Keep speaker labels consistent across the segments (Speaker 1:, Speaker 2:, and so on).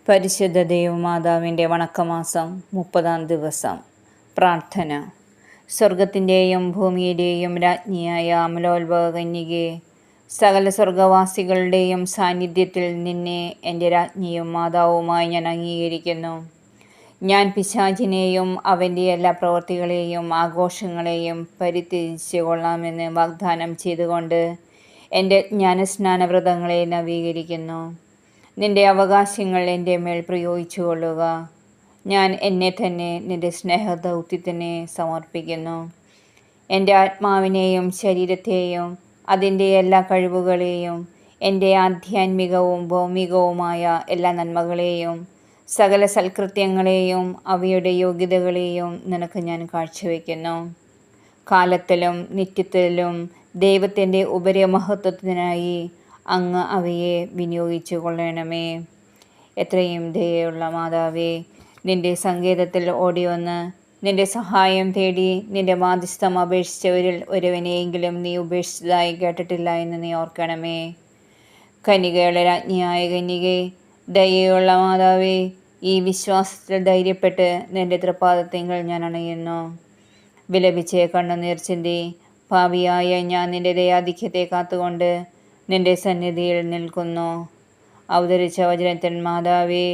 Speaker 1: പരിശുദ്ധ ദൈവമാതാവിൻ്റെ വണക്കമാസം 30-ാം ദിവസം. പ്രാർത്ഥന. സ്വർഗത്തിൻ്റെയും ഭൂമിയുടെയും രാജ്ഞിയായ അമലോത്ഭവ കന്യകേ, സകല സ്വർഗവാസികളുടെയും സാന്നിധ്യത്തിൽ നിന്നെ എൻ്റെ രാജ്ഞിയും മാതാവുമായി ഞാൻ അംഗീകരിക്കുന്നു. ഞാൻ പിശാചിനെയും അവൻ്റെ എല്ലാ പ്രവൃത്തികളെയും ആഘോഷങ്ങളെയും പരിത്യജിച്ചു കൊള്ളാമെന്ന് വാഗ്ദാനം ചെയ്തുകൊണ്ട് എൻ്റെ ജ്ഞാനസ്നാനവ്രതങ്ങളെ നവീകരിക്കുന്നു. നിന്റെ അവകാശങ്ങൾ എൻ്റെ മേൽ പ്രയോഗിച്ചു കൊള്ളുക. ഞാൻ എന്നെ തന്നെ നിന്റെ സ്നേഹദൗത്യത്തിന് സമർപ്പിക്കുന്നു. എൻ്റെ ആത്മാവിനെയും ശരീരത്തെയും അതിൻ്റെ എല്ലാ കഴിവുകളെയും എൻ്റെ ആധ്യാത്മികവും ഭൗമികവുമായ എല്ലാ നന്മകളെയും സകല സൽകൃത്യങ്ങളെയും അവയുടെ യോഗ്യതകളെയും നിനക്ക് ഞാൻ കാഴ്ചവെക്കുന്നു. കാലത്തിലും നിത്യത്തിലും ദൈവത്തിൻ്റെ ഉപരിമഹത്വത്തിനായി അങ്ങ് അവയെ വിനിയോഗിച്ചു കൊള്ളണമേ. എത്രയും ദയയുള്ള മാതാവേ, നിന്റെ സങ്കേതത്തിൽ ഓടിവന്ന് നിന്റെ സഹായം തേടി നിന്റെ മാധ്യസ്ഥം അപേക്ഷിച്ചവരിൽ ഒരുവനെയെങ്കിലും നീ ഉപേക്ഷിച്ചതായി കേട്ടിട്ടില്ല എന്ന് നീ ഓർക്കണമേ. കന്യകയുടെ രാജ്ഞിയായ കന്യകേ, ദയയുള്ള മാതാവേ, ഈ വിശ്വാസത്തിൽ ധൈര്യപ്പെട്ട് നിന്റെ തൃപ്പാദത്തിങ്കൽ ഞാൻ അണയുന്നു. വിലപിച്ച് കണ്ണുനീർ ചിന്തി പാപിയായ ഞാൻ നിന്റെ ദയാധിക്യത്തെ കാത്തുകൊണ്ട് നിന്റെ സന്നിധിയിൽ നിൽക്കുന്നു. അവതരിച്ച വചനത്തിൻ മാതാവേ,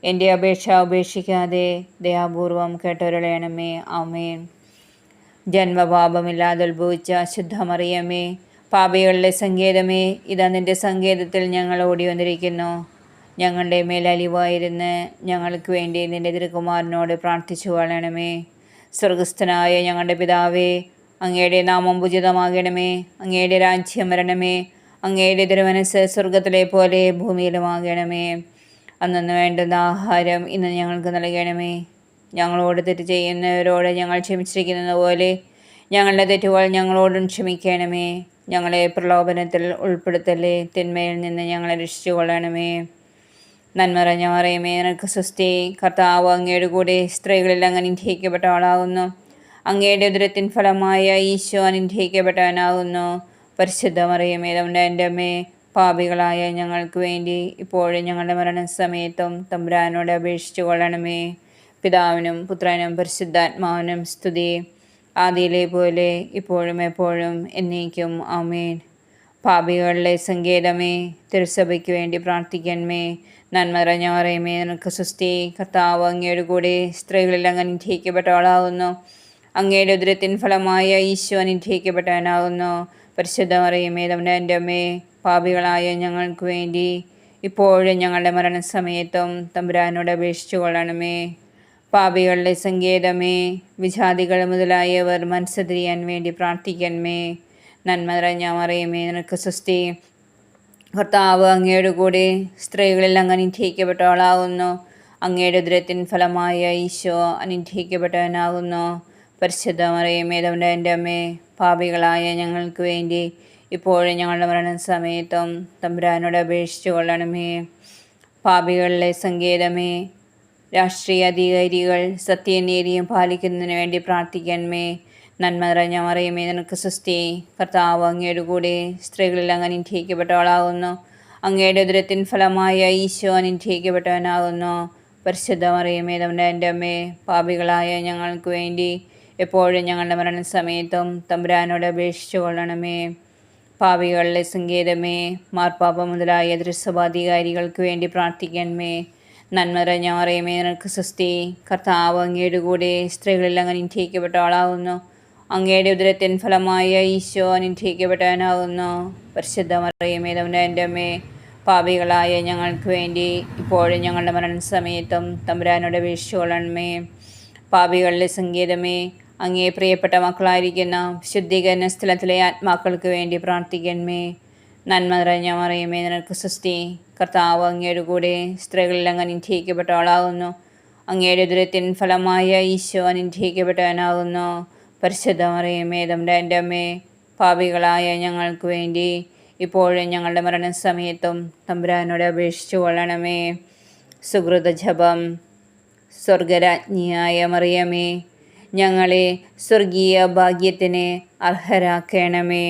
Speaker 1: എൻ്റെ അപേക്ഷ ഉപേക്ഷിക്കാതെ ദയാപൂർവം കേട്ടൊരുളയണമേ. ആമേൻ. ജന്മപാപമില്ലാതെ ഉത്ഭവിച്ച ശുദ്ധമറിയമേ, പാപികളുടെ സങ്കേതമേ, ഇതാ നിന്റെ സങ്കേതത്തിൽ ഞങ്ങൾ ഓടി വന്നിരിക്കുന്നു. ഞങ്ങളുടെ മേലലിവായിരുന്ന് ഞങ്ങൾക്ക് വേണ്ടി നിന്റെ തിരുക്കുമാരനോട് പ്രാർത്ഥിച്ചു കൊള്ളണമേ. സ്വർഗസ്ഥനായ ഞങ്ങളുടെ പിതാവേ, അങ്ങയുടെ നാമം പൂജിതമാകണമേ. അങ്ങയുടെ രാജ്യം വരണമേ. അങ്ങയുടെ തിരുമനസ്സ് സ്വർഗത്തിലെ പോലെ ഭൂമിയിലുമാകണമേ. അന്നു വേണ്ടുന്ന ആഹാരം ഇന്ന് ഞങ്ങൾക്ക് നൽകണമേ. ഞങ്ങളോട് തെറ്റ് ചെയ്യുന്നവരോട് ഞങ്ങൾ ക്ഷമിച്ചിരിക്കുന്നത് പോലെ ഞങ്ങളുടെ തെറ്റുകൾ ഞങ്ങളോടും ക്ഷമിക്കണമേ. ഞങ്ങളെ പ്രലോഭനത്തിൽ ഉൾപ്പെടുത്തല്ലേ, തിന്മയിൽ നിന്ന് ഞങ്ങളെ രക്ഷിച്ചു കൊള്ളണമേ. നന്മ നിറഞ്ഞ മറിയമേ, നിനക്ക് സ്വസ്തി. കർത്താവ് അങ്ങയുടെ കൂടെ സ്ത്രീകളിൽ അങ്ങ് അനുഗ്രഹിക്കപ്പെട്ടവളാകുന്നു. അങ്ങയുടെ ഉദരത്തിൻ ഫലമായ ഈശോ അനുഗ്രഹിക്കപ്പെട്ടവനാകുന്നു. പരിശുദ്ധ മറിയമേ, തമ്പുരാൻ്റെ അമ്മേ, പാപികളായ ഞങ്ങൾക്ക് വേണ്ടി ഇപ്പോഴും ഞങ്ങളുടെ മരണസമയത്തും തമ്പുരാനോട് അപേക്ഷിച്ചു കൊള്ളണമേ. പിതാവിനും പുത്രനും പരിശുദ്ധാത്മാവിനും സ്തുതി, ആദിയിലെ പോലെ ഇപ്പോഴും എപ്പോഴും എന്നേക്കും. ആമേൻ. പാപികളുടെ സങ്കേതമേ, തിരുസഭയ്ക്ക് വേണ്ടി പ്രാർത്ഥിക്കണമേ. നന്മ നിറഞ്ഞ മറിയമേ, നിനക്ക് സ്വസ്തി. കർത്താവ് അങ്ങയുടെ കൂടെ സ്ത്രീകളിൽ അങ്ങ് അനുഗ്രഹിക്കപ്പെട്ടവളാകുന്നു. അങ്ങയുടെ ഉദരത്തിൻ ഫലമായ ഈശോ അനുഗ്രഹിക്കപ്പെട്ടവനാകുന്നു. പരിശുദ്ധ മറിയമേ, തമ്പുരാൻ്റെ അമ്മേ, പാപികളായ ഞങ്ങൾക്ക് വേണ്ടി ഇപ്പോഴും ഞങ്ങളുടെ മരണസമയത്തും തമ്പുരാനോട് അപേക്ഷിച്ചു കൊള്ളണമേ. പാപികളുടെ സങ്കേതമേ, വിജാതികൾ മുതലായവർ മനസ്സതിരിയാൻ വേണ്ടി പ്രാർത്ഥിക്കണമേ. നന്മ നിറഞ്ഞ മറിയമേ, നിനക്ക് സ്വസ്തി. കർത്താവ് അങ്ങയുടെ കൂടെ സ്ത്രീകളിൽ അങ്ങ് അനുഗ്രഹിക്കപ്പെട്ടവളാകുന്നു. അങ്ങയുടെ ഉദരത്തിൻ ഫലമായ ഈശോ അനുഗ്രഹിക്കപ്പെട്ടവനാകുന്നു. പരിശുദ്ധ മറിയമേ, തമ്പുരാൻ്റെ അമ്മേ, പാപികളായ ഞങ്ങൾക്ക് വേണ്ടി ഇപ്പോഴും ഞങ്ങളുടെ മരണസമയത്തും തമ്പുരാനോട് അപേക്ഷിച്ചു കൊള്ളണമേ. പാപികളിലെ സങ്കേതമേ, രാഷ്ട്രീയ അധികാരികൾ സത്യനീതിയും പാലിക്കുന്നതിന് വേണ്ടി പ്രാർത്ഥിക്കണമേ. നന്മ നിറഞ്ഞ മറിയമേ, നിനക്ക് സ്വസ്തി. കർത്താവ് അങ്ങയുടെ കൂടെ സ്ത്രീകളിൽ അങ്ങ് അനുഗ്രഹിക്കപ്പെട്ടവളാകുന്നു. അങ്ങയുടെ ഉദരത്തിൻ ഫലമായ ഈശോ അനുഗ്രഹിക്കപ്പെട്ടവനാകുന്നു. പരിശുദ്ധ മറിയമേ, തമ്പുരാൻ്റെ അമ്മേ, പാപികളായ ഞങ്ങൾക്ക് വേണ്ടി എപ്പോഴും ഞങ്ങളുടെ മരണസമയത്തും തമ്പുരാനോട് അപേക്ഷിച്ചു കൊള്ളണമേ. പാപികളുടെ സങ്കേതമേ, മാർപ്പാപ്പ മുതലായ തിരുസഭാധികാരികൾക്ക് വേണ്ടി പ്രാർത്ഥിക്കണമേ. നന്മ നിറഞ്ഞ മറിയമേ, നിനക്ക് സ്വസ്തി. കർത്താവ് അങ്ങയുടെ കൂടെ സ്ത്രീകളിൽ അങ്ങ് അനുഗ്രഹിക്കപ്പെട്ടവളാകുന്നു. അങ്ങയുടെ ഉദരത്തിൻ ഫലമായ ഈശോ അനുഗ്രഹിക്കപ്പെട്ടവനാകുന്നു. പരിശുദ്ധ മറിയമേ, തമ്പുരാൻ്റെ അമ്മേ, പാപികളായ ഞങ്ങൾക്ക് വേണ്ടി ഇപ്പോഴും ഞങ്ങളുടെ മരണസമയത്തും തമ്പുരാനോട് അപേക്ഷിച്ചു കൊള്ളണമേ. പാപികളുടെ സങ്കേതമേ, അങ്ങേ പ്രിയപ്പെട്ട മക്കളായിരിക്കുന്ന ശുദ്ധീകരണ സ്ഥലത്തിലെ ആത്മാക്കൾക്ക് വേണ്ടി പ്രാർത്ഥിക്കണമേ. നന്മ നിറഞ്ഞ മറിയമേ, നിനക്ക് സ്വസ്തി. കർത്താവ് അങ്ങയുടെ കൂടെ സ്ത്രീകളിൽ അങ്ങ് അനുഗ്രഹിക്കപ്പെട്ടവളാകുന്നു. അങ്ങയുടെ ഉദരത്തിൻ ഫലമായ ഈശോ അനുഗ്രഹിക്കപ്പെട്ടവനാകുന്നു. പരിശുദ്ധ മറിയമേ, തമ്പുരാൻ്റെ അമ്മേ, പാപികളായ ഞങ്ങൾക്ക് വേണ്ടി ഇപ്പോഴും ഞങ്ങളുടെ മരണസമയത്തും തമ്പുരാനോട് അപേക്ഷിച്ചു കൊള്ളണമേ. സുകൃത ജപം. സ്വർഗരാജ്ഞിയായ മറിയമേ, ഞങ്ങളെ സ്വർഗീയ ഭാഗ്യത്തിന് അർഹരാക്കണമേ.